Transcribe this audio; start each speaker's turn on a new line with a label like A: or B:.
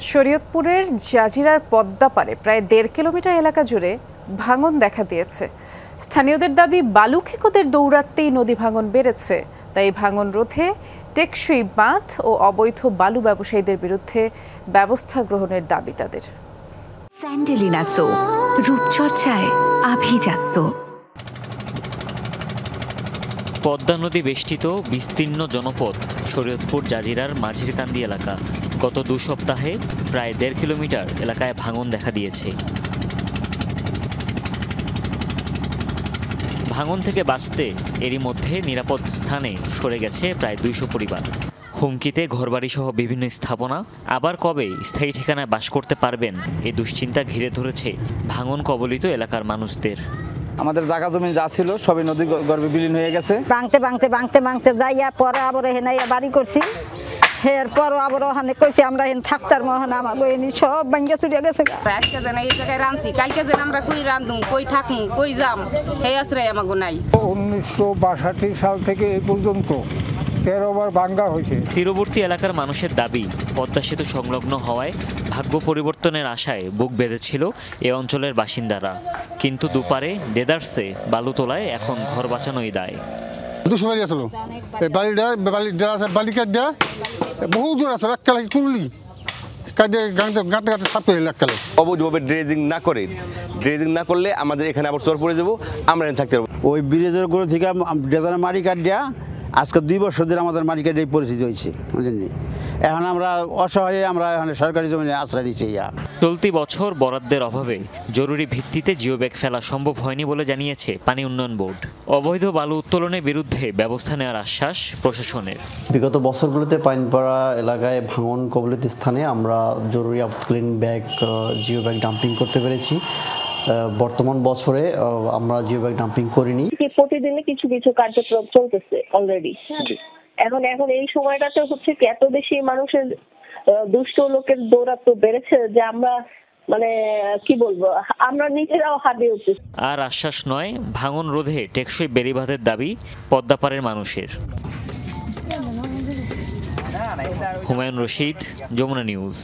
A: শরীয়তপুরের জাজিরার পদ্মাপাড়ে প্রায় ১.৫ কিলোমিটার এলাকা জুড়ে ভাঙন দেখা দিয়েছে। স্থানীয়দের দাবি, বালু খেকোদের দৌরাত্মেই নদী ভাঙন বেড়েছে। তাই ভাঙন রোধে টেকসই বাঁধ ও অবৈধ বালু ব্যবসায়ীদের বিরুদ্ধে ব্যবস্থা গ্রহণের দাবি তাদের।
B: স্যান্ডেলিনা সো, রূপচর্চায় আভিজাত্য।
C: পদ্মা নদী বেষ্টিত বিস্তীর্ণ জনপদ শরীয়তপুর জাজিরার মাঝিরকান্দি এলাকা। গত ২ সপ্তাহে প্রায় ১.৫ কিলোমিটার এলাকায় ভাঙন দেখা দিয়েছে। ভাঙন থেকে বাঁচতে এরই মধ্যে নিরাপদ স্থানে সরে গেছে প্রায় ২০০ পরিবার। হুমকিতে ঘরবাড়ি সহ বিভিন্ন স্থাপনা। আবার কবে স্থায়ী ঠিকানায় বাস করতে পারবেন, এই দুশ্চিন্তা ঘিরে ধরেছে ভাঙন কবলিত এলাকার মানুষদের।
D: আমাদের জায়গা জমি যা ছিল সবই নদী গর্ভে বিলীন হয়ে গেছে।
E: ভাঙতে যাইয়া পরে আবার এখানে বাড়ি করছি। এরপর আবার ওখানে কইছি আমরা এখানে থাকতার মহান আমাকে এনে সব ভাঙ্গে চুরিয়ে গেছে।
F: আজকে যেন এই জায়গায় রাঁধছি, কালকে যেন আমরা কই রাঁধুম, কই থাকুম, কই যাম, সেই আশ্রয় আমাকে নাই।
G: ১৯৬২ সাল থেকে এই পর্যন্ত ১৩ বার ভাঙ্গা হয়েছে।
C: তীরবর্তী এলাকার মানুষের দাবি, পদ্মা সেতু সংলগ্ন হওয়ায় ভাগ্য পরিবর্তনের আশায় বুক বেঁধেছিল এ অঞ্চলের বাসিন্দারা। কিন্তু দুপারে দেদারসে বালু তোলায় এখন ঘর বাঁচানোই দায়।
H: দুশোবাড়ি আসলো বালি কাট দেয় বহু দূর আছে, এককালে কুরলি কাটে গাঁতে গাঁতে সাপ করে এককালে।
I: অবৈধভাবে ড্রেজিং না করলে আমাদের এখানে আবার চর পড়ে যাবো, আমরা এখানে থাকতে পারবো।
D: ওই ব্রিজের করে থেকে ড্রেজারের মাটি কাট দেয়া আজকে 2 বছর ধরে আমাদের মাটি কাটে এই পরিস্থিতি হয়েছে। বুঝলেন, এখন আমরা অসহায়, আমরা এখানে সরকারি জমিনে আশ্রয় দিচ্ছি।
C: চলতি বছর বরাদ্দের অভাবে জরুরি ভিত্তিতে জিওব্যাগ ফেলা সম্ভব হয়নি বলে জানিয়েছে পানি উন্নয়ন বোর্ড। অবৈধ বালু উত্তোলনের বিরুদ্ধে ব্যবস্থা নেওয়ার আশ্বাস প্রশাসনের।
J: বিগত বছরগুলোতে পাইনপাড়া এলাকায় ভাঙন কবলিত স্থানে আমরা জরুরি আপতকালীন জিওব্যাগ ডাম্পিং করতে পেরেছি। বর্তমান বছরে আমরা জিওব্যাগ ডাম্পিং করিনি।
K: প্রতিদিনে কিছু কিছু কার্যক্রম চলতেছে অলরেডি। এখন এই সময়টাতে হচ্ছে কি এত বেশি মানুষের দুষ্ট লোকের দৌরাত্ম্য বেড়েছে যে আমরা কি বলবো, আমরা নিজেরাও হারিয়ে উঠছি।
C: আর আশ্বাস নয়, ভাঙন রোধে টেকসই বেড়িবাঁধের দাবি পদ্মাপাড়ের মানুষের। হুমায়ুন রশিদ, যমুনা নিউজ।